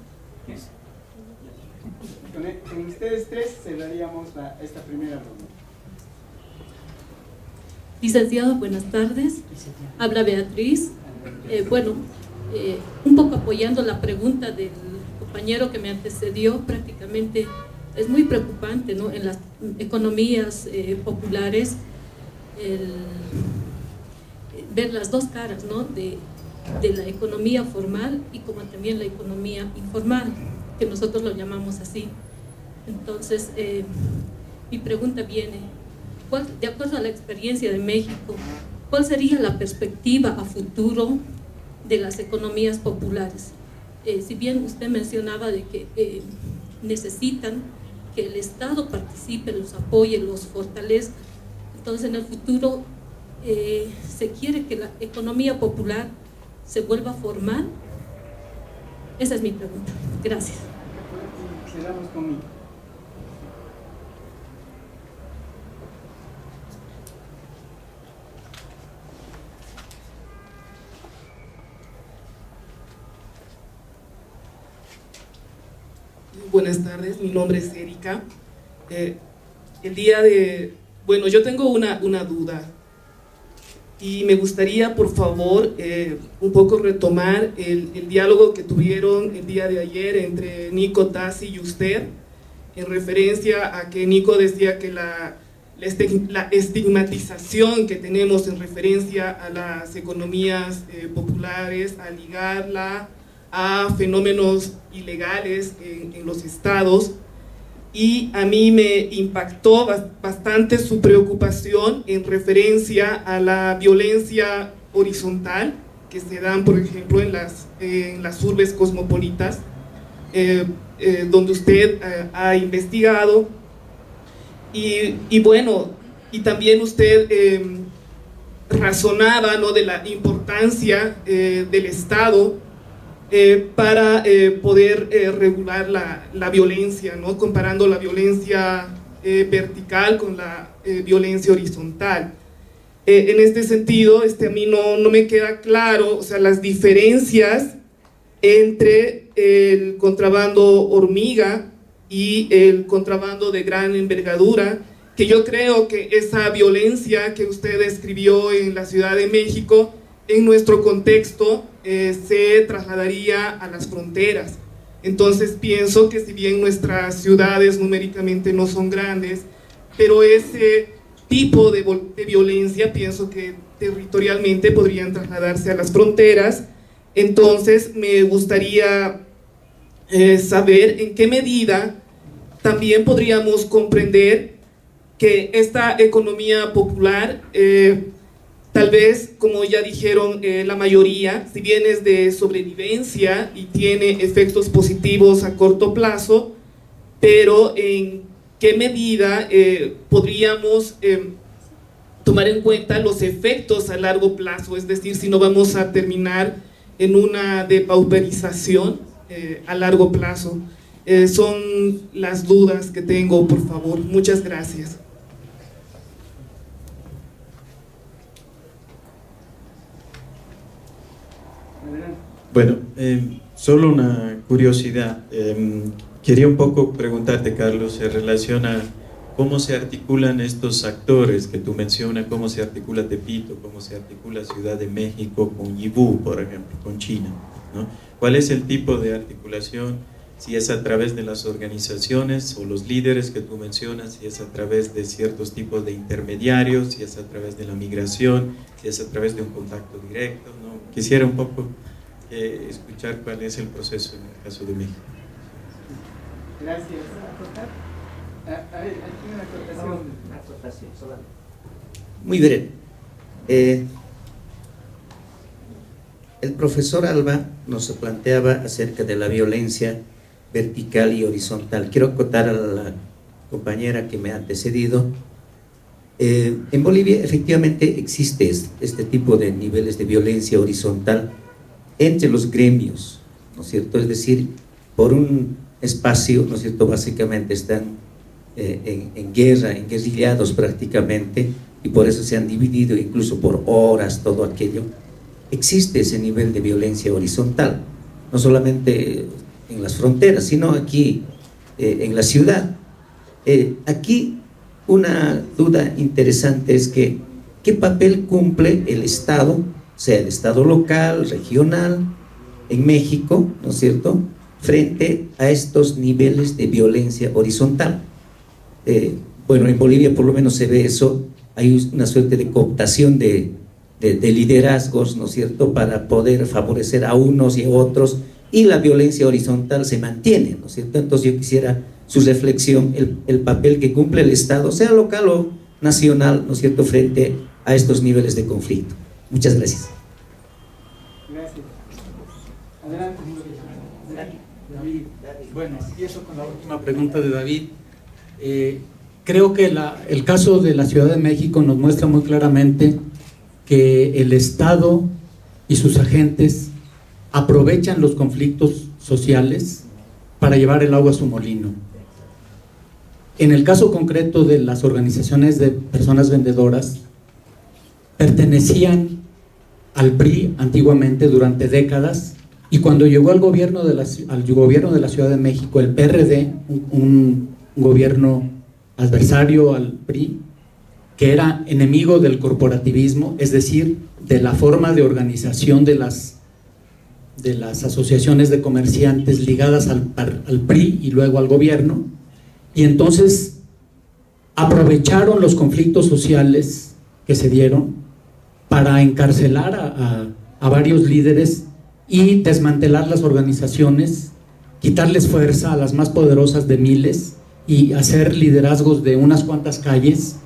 Con ustedes tres cerraríamos esta primera ronda. Licenciado, buenas tardes. Habla Beatriz. Un poco apoyando la pregunta del compañero que me antecedió, prácticamente es muy preocupante, ¿no?, en las economías populares ver las dos caras, ¿no?, de la economía formal y como también la economía informal, que nosotros lo llamamos así. Entonces, mi pregunta viene: de acuerdo a la experiencia de México, ¿cuál sería la perspectiva a futuro de las economías populares? Si bien usted mencionaba de que necesitan que el Estado participe, los apoye, los fortalezca, entonces en el futuro se quiere que la economía popular se vuelva formal. Esa es mi pregunta. Gracias. Cerramos conmigo. Buenas tardes, mi nombre es Erika. Yo tengo una duda y me gustaría, por favor, un poco retomar el diálogo que tuvieron el día de ayer entre Nico Tassi y usted, en referencia a que Nico decía que la estigmatización que tenemos en referencia a las economías populares, a ligarla a fenómenos ilegales en los estados, y a mí me impactó bastante su preocupación en referencia a la violencia horizontal que se dan, por ejemplo, en las urbes cosmopolitas, donde usted ha investigado, y también usted razonaba, ¿no?, de la importancia del Estado para poder regular la violencia, ¿no?, comparando la violencia vertical con la violencia horizontal. En este sentido, a mí no me queda claro, o sea, las diferencias entre el contrabando hormiga y el contrabando de gran envergadura, que yo creo que esa violencia que usted describió en la Ciudad de México, en nuestro contexto, se trasladaría a las fronteras. Entonces pienso que si bien nuestras ciudades numéricamente no son grandes, pero ese tipo de violencia pienso que territorialmente podrían trasladarse a las fronteras. Entonces me gustaría saber en qué medida también podríamos comprender que esta economía popular, tal vez, como ya dijeron la mayoría, si bien es de sobrevivencia y tiene efectos positivos a corto plazo, pero en qué medida podríamos tomar en cuenta los efectos a largo plazo, es decir, si no vamos a terminar en una depauperización a largo plazo. Son las dudas que tengo, por favor. Muchas gracias. Bueno, solo una curiosidad. Quería un poco preguntarte, Carlos, en relación a cómo se articulan estos actores que tú mencionas, cómo se articula Tepito, cómo se articula Ciudad de México con Yibu, por ejemplo, con China, ¿no? ¿Cuál es el tipo de articulación? Si es a través de las organizaciones o los líderes que tú mencionas, si es a través de ciertos tipos de intermediarios, si es a través de la migración, si es a través de un contacto directo, ¿no? Quisiera un poco escuchar cuál es el proceso en el caso de México. Gracias. Muy breve. El profesor Alba nos planteaba acerca de la violencia vertical y horizontal. Quiero acotar a la compañera que me ha antecedido. En Bolivia efectivamente existe este tipo de niveles de violencia horizontal entre los gremios, ¿no es cierto? Es decir, por un espacio, ¿no es cierto?, básicamente están en guerra, enguerrillados prácticamente, y por eso se han dividido incluso por horas, todo aquello. Existe ese nivel de violencia horizontal, no solamente en las fronteras, sino aquí en la ciudad. Aquí una duda interesante es que ¿qué papel cumple el Estado, sea el Estado local, regional, en México, ¿no es cierto?, frente a estos niveles de violencia horizontal? Bueno, en Bolivia por lo menos se ve eso, hay una suerte de cooptación de liderazgos, ¿no es cierto?, para poder favorecer a unos y a otros, y la violencia horizontal se mantiene, ¿no es cierto? Entonces yo quisiera su reflexión, el papel que cumple el Estado, sea local o nacional, ¿no es cierto?, frente a estos niveles de conflicto. Muchas gracias. Gracias. Adelante. David. Bueno, empiezo con la última pregunta de David. Creo que el caso de la Ciudad de México nos muestra muy claramente que el Estado y sus agentes aprovechan los conflictos sociales para llevar el agua a su molino. En el caso concreto de las organizaciones de personas vendedoras, pertenecían al PRI antiguamente durante décadas, y cuando llegó al gobierno de la Ciudad de México el PRD, un gobierno adversario al PRI, que era enemigo del corporativismo, es decir, de la forma de organización de las asociaciones de comerciantes ligadas al PRI y luego al gobierno, y entonces aprovecharon los conflictos sociales que se dieron para encarcelar a varios líderes y desmantelar las organizaciones, quitarles fuerza a las más poderosas de miles y hacer liderazgos de unas cuantas calles,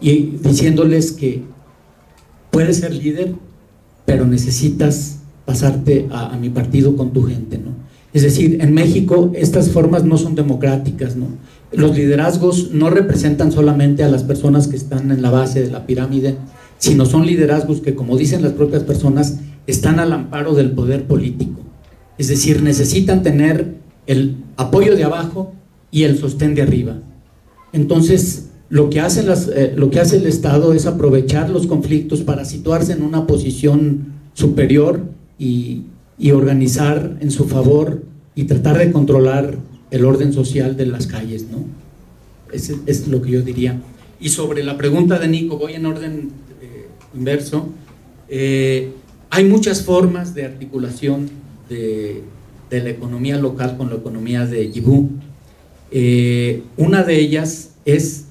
y diciéndoles que puedes ser líder, pero necesitas pasarte a mi partido con tu gente, ¿no? Es decir, en México estas formas no son democráticas, ¿no? Los liderazgos no representan solamente a las personas que están en la base de la pirámide, sino son liderazgos que, como dicen las propias personas, están al amparo del poder político. Es decir, necesitan tener el apoyo de abajo y el sostén de arriba. Entonces, lo que hace el Estado es aprovechar los conflictos para situarse en una posición superior y organizar en su favor y tratar de controlar el orden social de las calles, ¿no? Es lo que yo diría. Y sobre la pregunta de Nico, voy en orden inverso. Hay muchas formas de articulación de la economía local con la economía de Yibu. Una de ellas es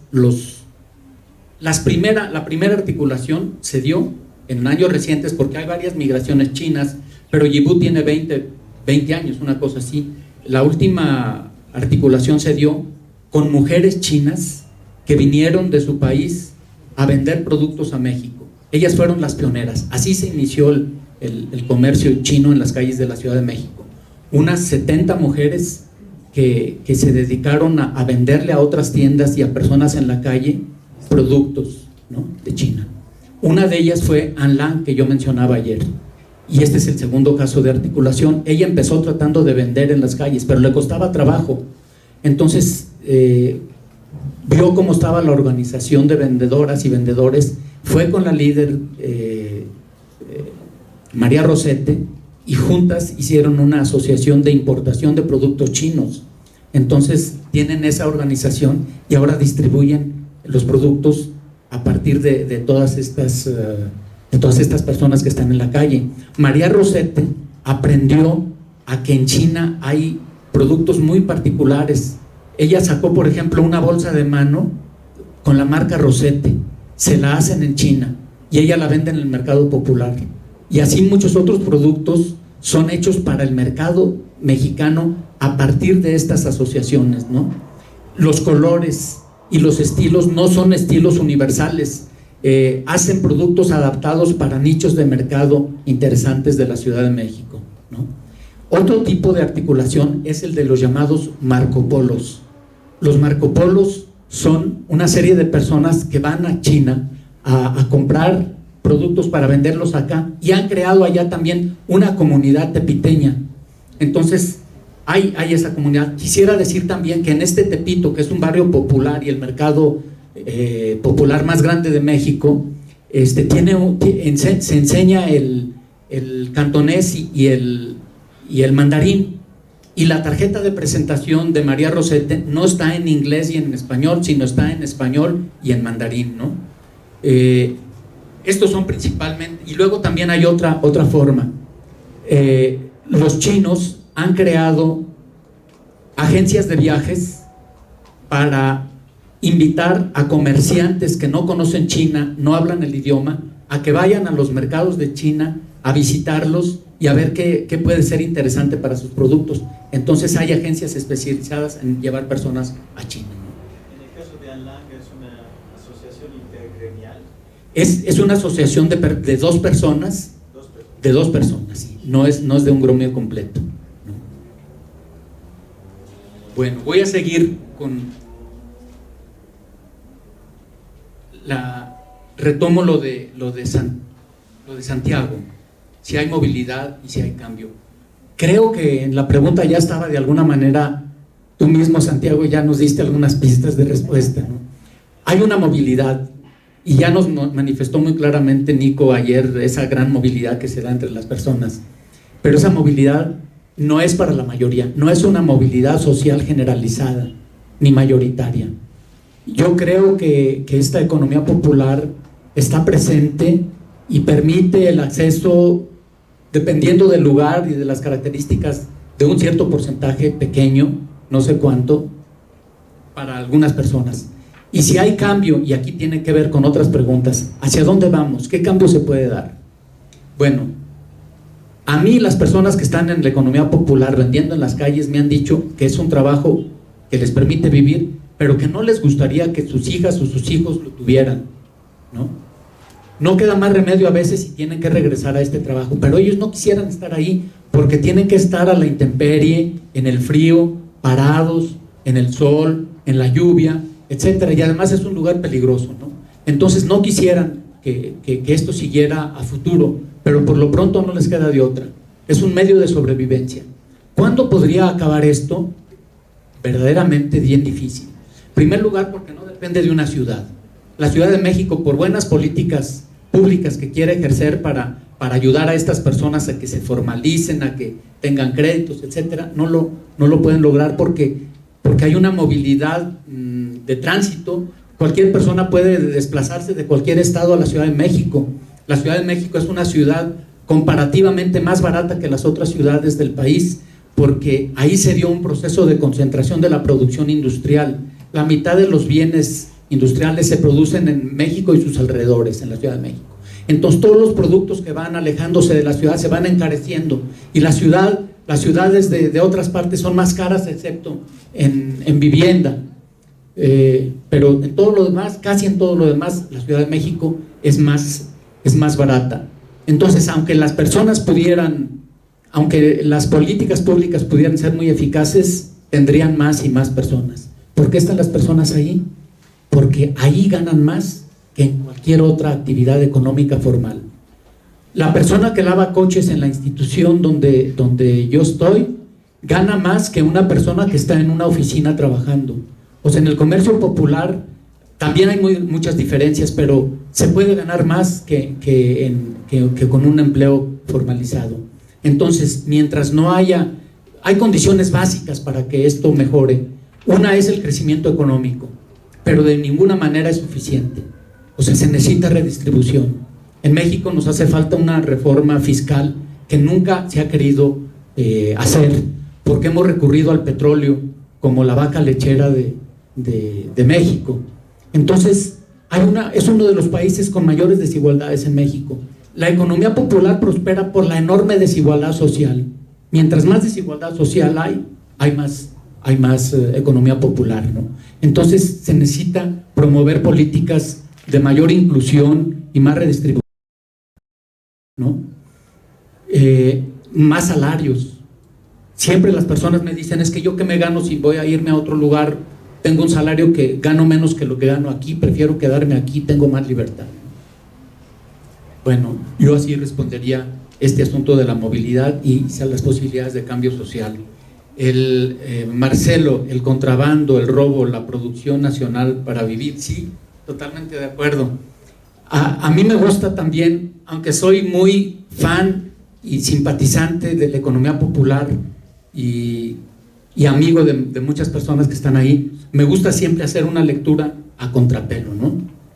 la primera articulación se dio en años recientes porque hay varias migraciones chinas, pero Yibu tiene 20 años, una cosa así. la última articulación se dio con mujeres chinas que vinieron de su país a vender productos a México. Ellas fueron las pioneras. Así se inició el comercio chino en las calles de la Ciudad de México. Unas 70 mujeres que se dedicaron a venderle a otras tiendas y a personas en la calle productos, ¿no?, de China. Una de ellas fue An Lang, que yo mencionaba ayer. Y este es el segundo caso de articulación. Ella empezó tratando de vender en las calles, pero le costaba trabajo. Entonces vio cómo estaba la organización de vendedoras y vendedores, fue con la líder María Rosete, y juntas hicieron una asociación de importación de productos chinos. Entonces tienen esa organización y ahora distribuyen los productos a partir de todas estas personas que están en la calle. María Rosete aprendió a que en China hay productos muy particulares. Ella sacó, por ejemplo, una bolsa de mano con la marca Rosete, se la hacen en China y ella la vende en el mercado popular. Y así muchos otros productos son hechos para el mercado mexicano a partir de estas asociaciones, ¿no? Los colores y los estilos no son estilos universales, hacen productos adaptados para nichos de mercado interesantes de la Ciudad de México, ¿no? Otro tipo de articulación es el de los llamados Marco Polos. Los Marco Polos son una serie de personas que van a China a comprar productos para venderlos acá y han creado allá también una comunidad tepiteña. Entonces hay esa comunidad. Quisiera decir también que en este Tepito, que es un barrio popular y el mercado popular más grande de México, se enseña el cantonés y el mandarín, y la tarjeta de presentación de María Rosete no está en inglés y en español, sino está en español y en mandarín, ¿no? Estos son principalmente, y luego también hay otra forma. Los chinos han creado agencias de viajes para invitar a comerciantes que no conocen China, no hablan el idioma, a que vayan a los mercados de China a visitarlos y a ver qué puede ser interesante para sus productos. Entonces hay agencias especializadas en llevar personas a China, ¿no? En el caso de An Lang, ¿es una asociación intergremial? Es una asociación de dos personas. De dos personas, sí. No es de un gremio completo, ¿no? Bueno, voy a seguir con retomo lo de Santiago, si hay movilidad y si hay cambio. Creo que en la pregunta ya estaba de alguna manera, tú mismo, Santiago, ya nos diste algunas pistas de respuesta, ¿no? Hay una movilidad, y ya nos manifestó muy claramente Nico ayer esa gran movilidad que se da entre las personas, pero esa movilidad no es para la mayoría, no es una movilidad social generalizada ni mayoritaria. Yo creo que esta economía popular está presente y permite el acceso, dependiendo del lugar y de las características, de un cierto porcentaje pequeño, no sé cuánto, para algunas personas. Y si hay cambio, y aquí tiene que ver con otras preguntas, ¿hacia dónde vamos? ¿Qué cambio se puede dar? Bueno, a mí las personas que están en la economía popular vendiendo en las calles me han dicho que es un trabajo que les permite vivir, pero que no les gustaría que sus hijas o sus hijos lo tuvieran, ¿no? No queda más remedio a veces si tienen que regresar a este trabajo, pero ellos no quisieran estar ahí porque tienen que estar a la intemperie, en el frío, parados, en el sol, en la lluvia, etcétera, y además es un lugar peligroso, ¿no? Entonces no quisieran que esto siguiera a futuro, pero por lo pronto no les queda de otra. Es un medio de sobrevivencia. ¿Cuándo podría acabar esto? Verdaderamente bien difícil. En primer lugar, porque no depende de una ciudad. La Ciudad de México, por buenas políticas públicas que quiere ejercer para ayudar a estas personas a que se formalicen, a que tengan créditos, etcétera, no lo pueden lograr porque hay una movilidad de tránsito. Cualquier persona puede desplazarse de cualquier estado a la Ciudad de México. La Ciudad de México es una ciudad comparativamente más barata que las otras ciudades del país, porque ahí se dio un proceso de concentración de la producción industrial. La mitad de los bienes industriales se producen en México y sus alrededores, en la Ciudad de México. Entonces todos los productos que van alejándose de la ciudad se van encareciendo, y la ciudad las ciudades de otras partes son más caras, excepto en vivienda. Pero en todo lo demás, casi en todo lo demás, la Ciudad de México es más barata. Entonces, aunque las personas aunque las políticas públicas pudieran ser muy eficaces, tendrían más y más personas. ¿Por qué están las personas ahí? Porque ahí ganan más que en cualquier otra actividad económica formal. La persona que lava coches en la institución donde yo estoy gana más que una persona que está en una oficina trabajando. O sea, en el comercio popular también hay muchas diferencias, pero se puede ganar más que con un empleo formalizado. Entonces, mientras no hay condiciones básicas para que esto mejore. Una es el crecimiento económico, pero de ninguna manera es suficiente. O sea, se necesita redistribución. En México nos hace falta una reforma fiscal que nunca se ha querido hacer, porque hemos recurrido al petróleo como la vaca lechera de México. Entonces, es uno de los países con mayores desigualdades en México. La economía popular prospera por la enorme desigualdad social. Mientras más desigualdad social hay más economía popular, ¿no? Entonces se necesita promover políticas de mayor inclusión y más redistribución, ¿no? Más salarios. Siempre las personas me dicen, es que yo que me gano si voy a irme a otro lugar, tengo un salario que gano menos que lo que gano aquí, prefiero quedarme aquí, tengo más libertad. Bueno, yo así respondería este asunto de la movilidad y las posibilidades de cambio social. Marcelo, el contrabando, el robo, la producción nacional para vivir, sí, totalmente de acuerdo. A mí me gusta también, aunque soy muy fan y simpatizante de la economía popular y amigo de muchas personas que están ahí, me gusta siempre hacer una lectura a contrapelo, ¿no?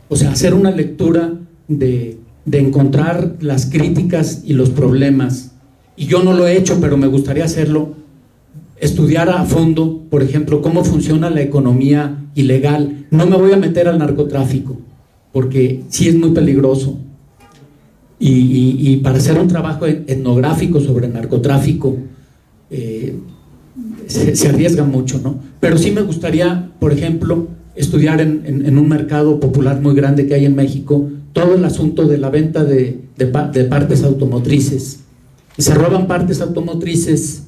O sea, hacer una lectura de encontrar las críticas y los problemas. Y yo no lo he hecho, pero me gustaría hacerlo. Estudiar a fondo, por ejemplo, cómo funciona la economía ilegal. No me voy a meter al narcotráfico, porque sí es muy peligroso. Y para hacer un trabajo etnográfico sobre el narcotráfico, se arriesga mucho, ¿no? Pero sí me gustaría, por ejemplo, estudiar en un mercado popular muy grande que hay en México, todo el asunto de la venta de partes automotrices. Se roban partes automotrices,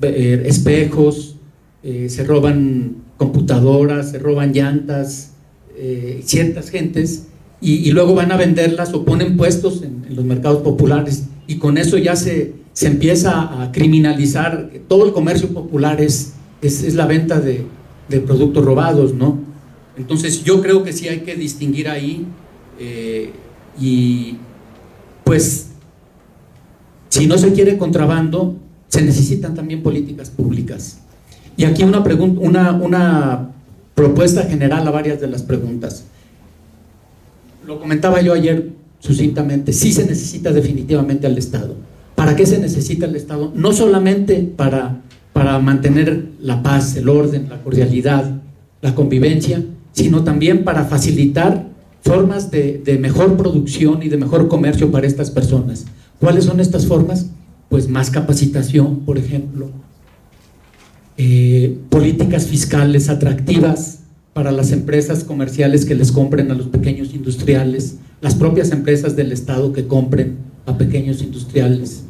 espejos, se roban computadoras, se roban llantas, ciertas gentes, y luego van a venderlas o ponen puestos en los mercados populares, y con eso ya se empieza a criminalizar. Todo el comercio popular es la venta de productos robados, ¿no? Entonces yo creo que sí hay que distinguir ahí, y pues si no se quiere contrabando, se necesitan también políticas públicas. Y aquí una propuesta general a varias de las preguntas. Lo comentaba yo ayer sucintamente, sí se necesita definitivamente al Estado. ¿Para qué se necesita el Estado? No solamente para mantener la paz, el orden, la cordialidad, la convivencia, sino también para facilitar formas de mejor producción y de mejor comercio para estas personas. ¿Cuáles son estas formas? Pues más capacitación, por ejemplo, políticas fiscales atractivas para las empresas comerciales que les compren a los pequeños industriales, las propias empresas del Estado que compren a pequeños industriales,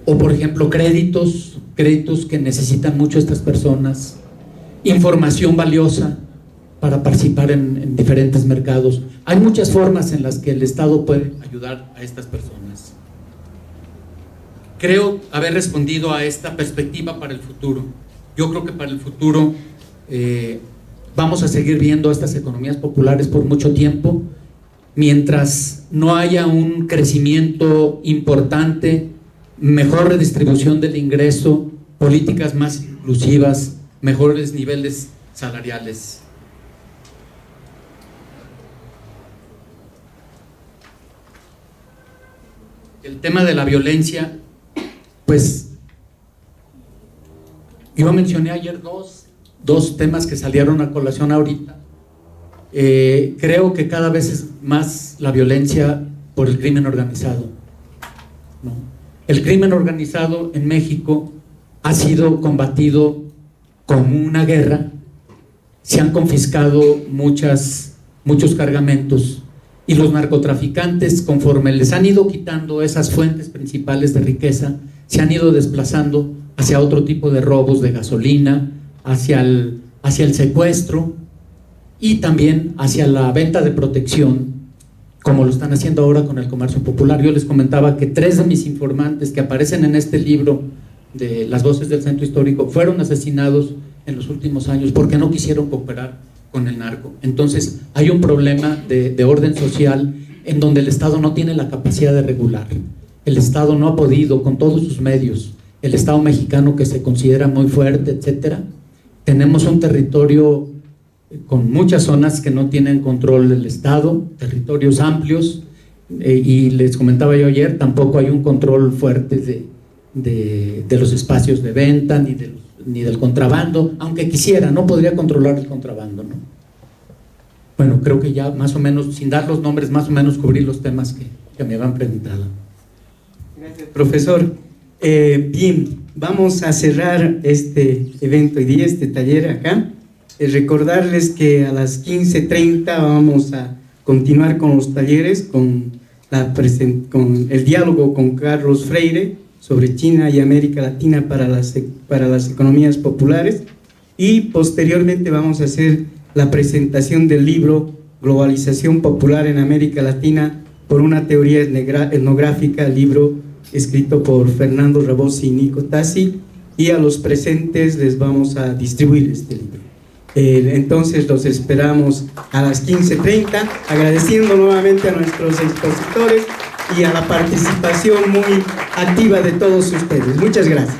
o por ejemplo créditos que necesitan mucho estas personas, información valiosa para participar en diferentes mercados. Hay muchas formas en las que el Estado puede ayudar a estas personas. Creo haber respondido a esta perspectiva para el futuro. Yo creo que para el futuro vamos a seguir viendo estas economías populares por mucho tiempo, mientras no haya un crecimiento importante, mejor redistribución del ingreso, políticas más inclusivas, mejores niveles salariales. El tema de la violencia, pues yo mencioné ayer dos temas que salieron a colación ahorita. Creo que cada vez es más la violencia por el crimen organizado, ¿no? El crimen organizado en México ha sido combatido como una guerra, se han confiscado muchos cargamentos, y los narcotraficantes, conforme les han ido quitando esas fuentes principales de riqueza, se han ido desplazando hacia otro tipo de robos de gasolina, hacia el secuestro y también hacia la venta de protección, como lo están haciendo ahora con el comercio popular. Yo les comentaba que 3 de mis informantes que aparecen en este libro de Las Voces del Centro Histórico fueron asesinados en los últimos años porque no quisieron cooperar con el narco. Entonces hay un problema de orden social en donde el Estado no tiene la capacidad de regular. El Estado no ha podido con todos sus medios. El Estado mexicano, que se considera muy fuerte, etcétera, tenemos un territorio con muchas zonas que no tienen control del Estado, territorios amplios, y les comentaba yo ayer, tampoco hay un control fuerte de los espacios de venta ni del contrabando, aunque quisiera, no podría controlar el contrabando, ¿no? Bueno, creo que ya más o menos, sin dar los nombres, más o menos cubrí los temas que me habían preguntado. Gracias, profesor. Bien, vamos a cerrar este evento y este taller acá. Recordarles que a las 15:30 vamos a continuar con los talleres, con el diálogo con Carlos Freire sobre China y América Latina para las economías populares, y posteriormente vamos a hacer la presentación del libro Globalización Popular en América Latina por una teoría etnográfica, libro escrito por Fernando Rabossi y Nico Tassi, y a los presentes les vamos a distribuir este libro. Entonces los esperamos a las 15:30, agradeciendo nuevamente a nuestros expositores y a la participación muy activa de todos ustedes. Muchas gracias.